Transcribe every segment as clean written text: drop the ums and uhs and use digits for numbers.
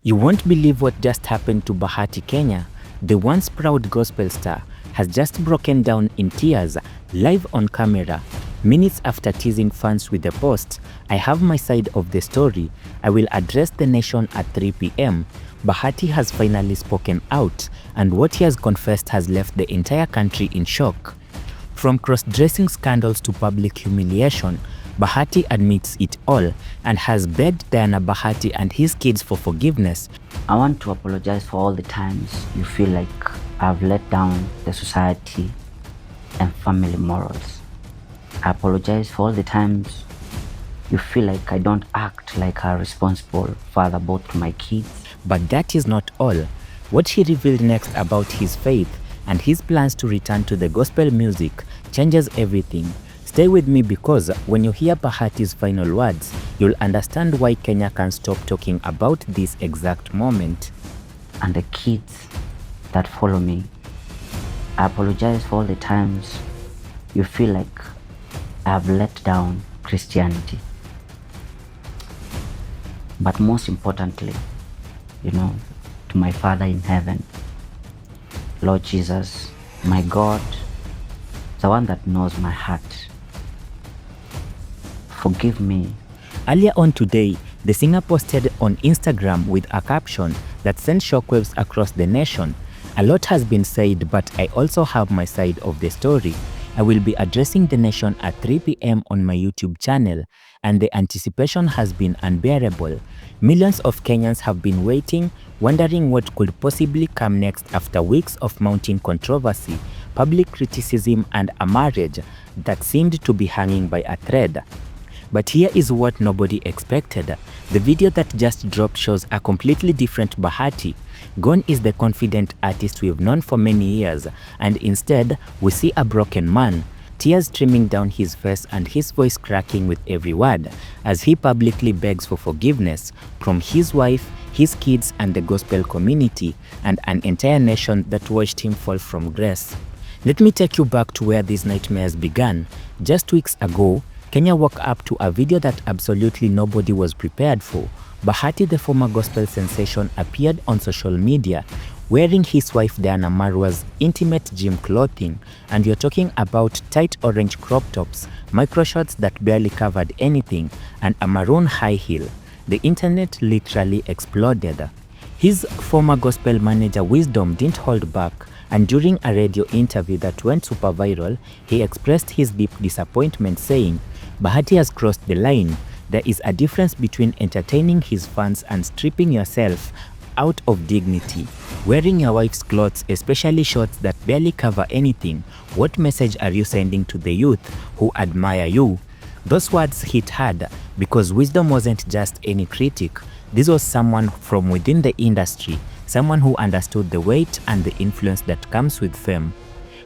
You won't believe what just happened to Bahati Kenya. The once proud gospel star has just broken down in tears live on camera. Minutes after teasing fans with the post, "I have my side of the story. I will address the nation at 3 p.m. Bahati has finally spoken out, and what he has confessed has left the entire country in shock. From cross-dressing scandals to public humiliation, Bahati admits it all and has begged Diana Bahati and his kids for forgiveness. I want to apologize for all the times you feel like I've let down the society and family morals. I apologize for all the times you feel like I don't act like a responsible father both to my kids." But that is not all. What he revealed next about his faith and his plans to return to the gospel music changes everything. Stay with me, because when you hear Bahati's final words, you'll understand why Kenya can't stop talking about this exact moment. "And the kids that follow me, I apologize for all the times you feel like I've let down Christianity. But most importantly, to my Father in heaven, Lord Jesus, my God, the one that knows my heart, forgive me." Earlier on today, the singer posted on Instagram with a caption that sent shockwaves across the nation. "A lot has been said, but I also have my side of the story. I will be addressing the nation at 3 p.m. on my YouTube channel, and the anticipation has been unbearable. Millions of Kenyans have been waiting, wondering what could possibly come next after weeks of mounting controversy, public criticism, and a marriage that seemed to be hanging by a thread. But here is what nobody expected. The video that just dropped shows a completely different Bahati. Gone is the confident artist we've known for many years, and instead we see a broken man, tears streaming down his face and his voice cracking with every word as he publicly begs for forgiveness from his wife, his kids, and the gospel community, and an entire nation that watched him fall from grace. Let me take you back to where these nightmares began. Just weeks ago, Kenya woke up to a video that absolutely nobody was prepared for. Bahati, the former gospel sensation, appeared on social media wearing his wife Diana Marua's intimate gym clothing, and you're talking about tight orange crop tops, micro shorts that barely covered anything, and a maroon high heel. The internet literally exploded. His former gospel manager Wisdom didn't hold back, and during a radio interview that went super viral, he expressed his deep disappointment, saying, "Bahati has crossed the line. There is a difference between entertaining his fans and stripping yourself out of dignity. Wearing your wife's clothes, especially shorts that barely cover anything. What message are you sending to the youth who admire you?" Those words hit hard because Wisdom wasn't just any critic. This was someone from within the industry, someone who understood the weight and the influence that comes with fame.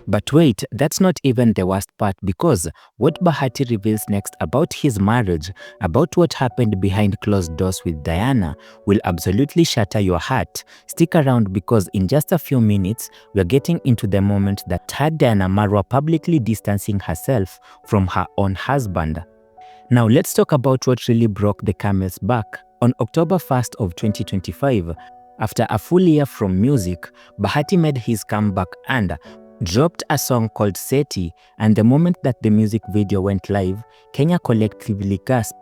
But wait, that's not even the worst part, because what Bahati reveals next about his marriage, about what happened behind closed doors with Diana, will absolutely shatter your heart. Stick around, because in just a few minutes, we're getting into the moment that had Diana Marua publicly distancing herself from her own husband. Now let's talk about what really broke the camel's back. On October 1st of 2025, after a full year from music, Bahati made his comeback and dropped a song called Seti, and the moment that the music video went live, Kenya collectively gasped.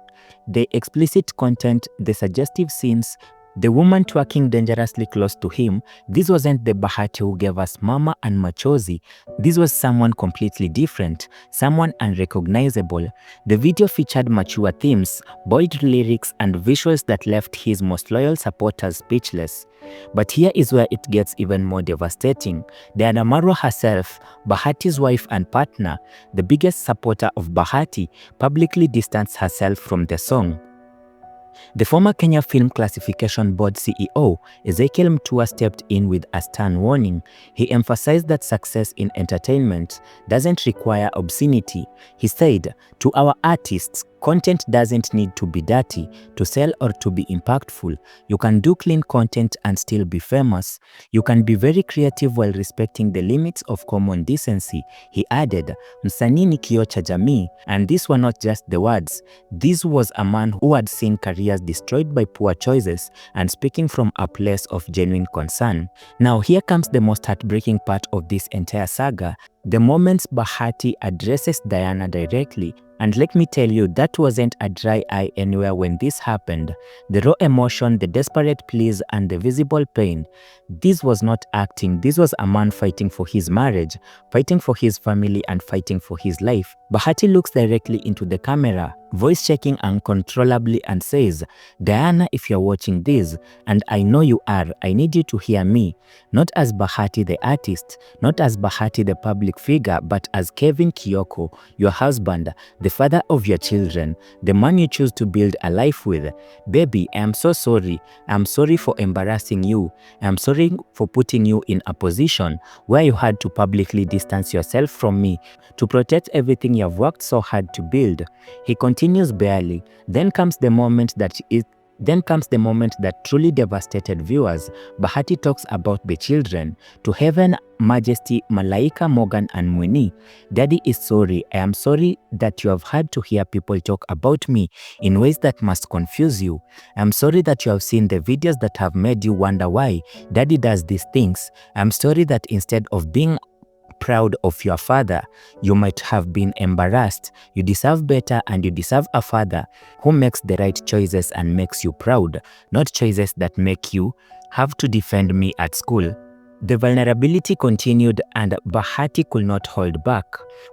The explicit content, the suggestive scenes, the woman twerking dangerously close to him, this wasn't the Bahati who gave us Mama and Machozi. This was someone completely different, someone unrecognizable. The video featured mature themes, bold lyrics, and visuals that left his most loyal supporters speechless. But here is where it gets even more devastating. Diana Marua herself, Bahati's wife and partner, the biggest supporter of Bahati, publicly distanced herself from the song. The former Kenya Film Classification Board CEO, Ezekiel Mutua, stepped in with a stern warning. He emphasized that success in entertainment doesn't require obscenity. He said, "To our artists, Content doesn't need to be dirty to sell or to be impactful. You can do clean content and still be famous. You can be very creative while respecting the limits of common decency. He added, "Msanii ni kioo cha jamii," and these were not just the words. This was a man who had seen careers destroyed by poor choices and speaking from a place of genuine concern. Now here comes the most heartbreaking part of this entire saga. The moments Bahati addresses Diana directly. And let me tell you, that wasn't a dry eye anywhere when this happened. The raw emotion, the desperate pleas, and the visible pain. This was not acting. This was a man fighting for his marriage, fighting for his family, and fighting for his life. Bahati looks directly into the camera, voice shaking uncontrollably, and says, "Diana, if you're watching this, and I know you are, I need you to hear me. Not as Bahati the artist, not as Bahati the public figure, but as Kevin Kioko, your husband, the father of your children, the man you choose to build a life with. Baby, I am so sorry. I'm sorry for embarrassing you. I'm sorry for putting you in a position where you had to publicly distance yourself from me to protect everything you've worked so hard to build." He continues barely. Then comes the moment that truly devastated viewers. Bahati talks about the children. "To Heaven, Majesty, Malaika, Morgan, and Mwini, Daddy is sorry. I am sorry that you have had to hear people talk about me in ways that must confuse you. I am sorry that you have seen the videos that have made you wonder why Daddy does these things. I am sorry that instead of being proud of your father, you might have been embarrassed. You deserve better, and you deserve a father who makes the right choices and makes you proud, not choices that make you have to defend me at school." The vulnerability continued, and Bahati could not hold back.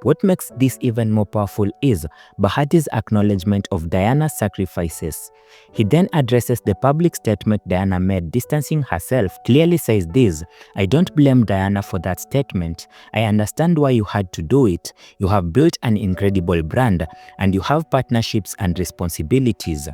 What makes this even more powerful is Bahati's acknowledgement of Diana's sacrifices. He then addresses the public statement Diana made, distancing herself. Clearly says this, "I don't blame Diana for that statement. I understand why you had to do it. You have built an incredible brand, and you have partnerships and responsibilities."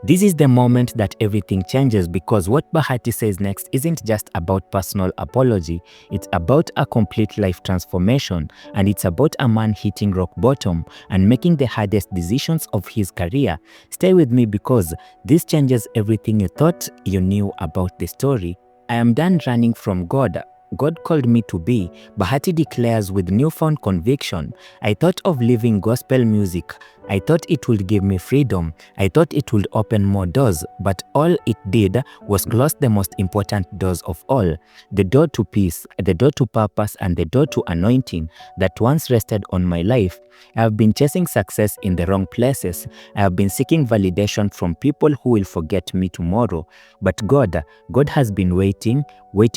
This is the moment that everything changes, because what Bahati says next isn't just about personal apology, it's about a complete life transformation, and it's about a man hitting rock bottom and making the hardest decisions of his career. Stay with me, because this changes everything you thought you knew about the story. "I am done running from God. God called me to be," Bahati declares with newfound conviction. "I thought of leaving gospel music. I thought it would give me freedom. I thought it would open more doors, but all it did was close the most important doors of all. The door to peace, the door to purpose, and the door to anointing that once rested on my life. I have been chasing success in the wrong places. I have been seeking validation from people who will forget me tomorrow. But God has been waiting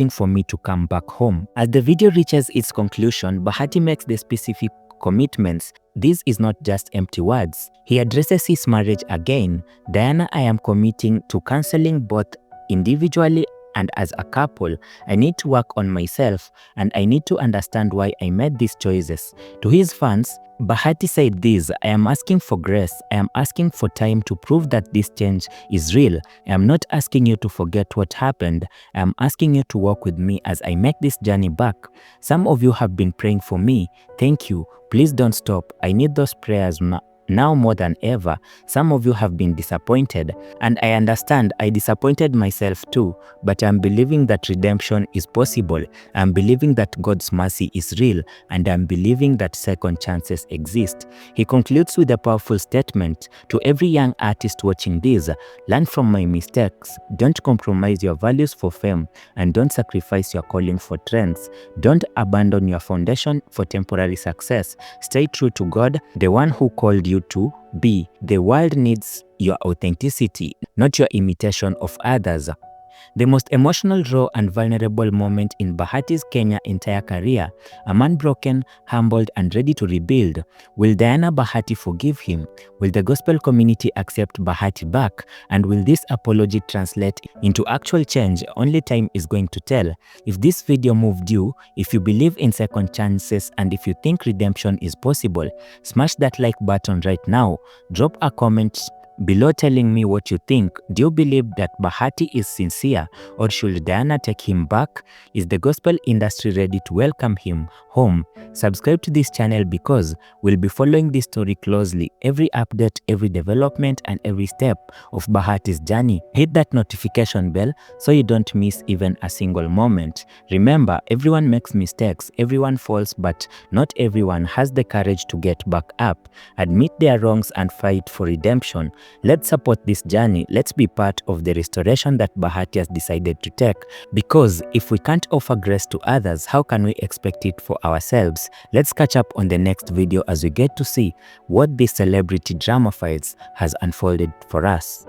for me to come back home." As the video reaches its conclusion, Bahati makes the specific commitments. This is not just empty words. He addresses his marriage again. "Diana, I am committing to counseling both individually and as a couple. I need to work on myself, and I need to understand why I made these choices." To his fans, Bahati said this, "I am asking for grace. I am asking for time to prove that this change is real. I am not asking you to forget what happened. I am asking you to walk with me as I make this journey back. Some of you have been praying for me. Thank you. Please don't stop. I need those prayers now more than ever. Some of you have been disappointed, and I understand I disappointed myself too, but I'm believing that redemption is possible. I'm believing that God's mercy is real, and I'm believing that second chances exist." He concludes with a powerful statement. "To every young artist watching this, learn from my mistakes. Don't compromise your values for fame, and don't sacrifice your calling for trends. Don't abandon your foundation for temporary success. Stay true to God, the one who called you to be. The world needs your authenticity, not your imitation of others." The most emotional, raw, and vulnerable moment in Bahati's Kenya entire career. A man broken, humbled, and ready to rebuild. Will Diana Bahati forgive him? Will the gospel community accept Bahati back? And will this apology translate into actual change? Only time is going to tell. If this video moved you, if you believe in second chances, and if you think redemption is possible, smash that like button right now. Drop a comment below telling me what you think. Do you believe that Bahati is sincere, or should Diana take him back? Is the gospel industry ready to welcome him home? Subscribe to this channel because we'll be following this story closely. Every update, every development, and every step of Bahati's journey. Hit that notification bell so you don't miss even a single moment. Remember, everyone makes mistakes, everyone falls, but not everyone has the courage to get back up, admit their wrongs, and fight for redemption. Let's support this journey. Let's be part of the restoration that Bahati has decided to take. Because if we can't offer grace to others, how can we expect it for ourselves? Let's catch up on the next video as we get to see what this celebrity drama fights has unfolded for us.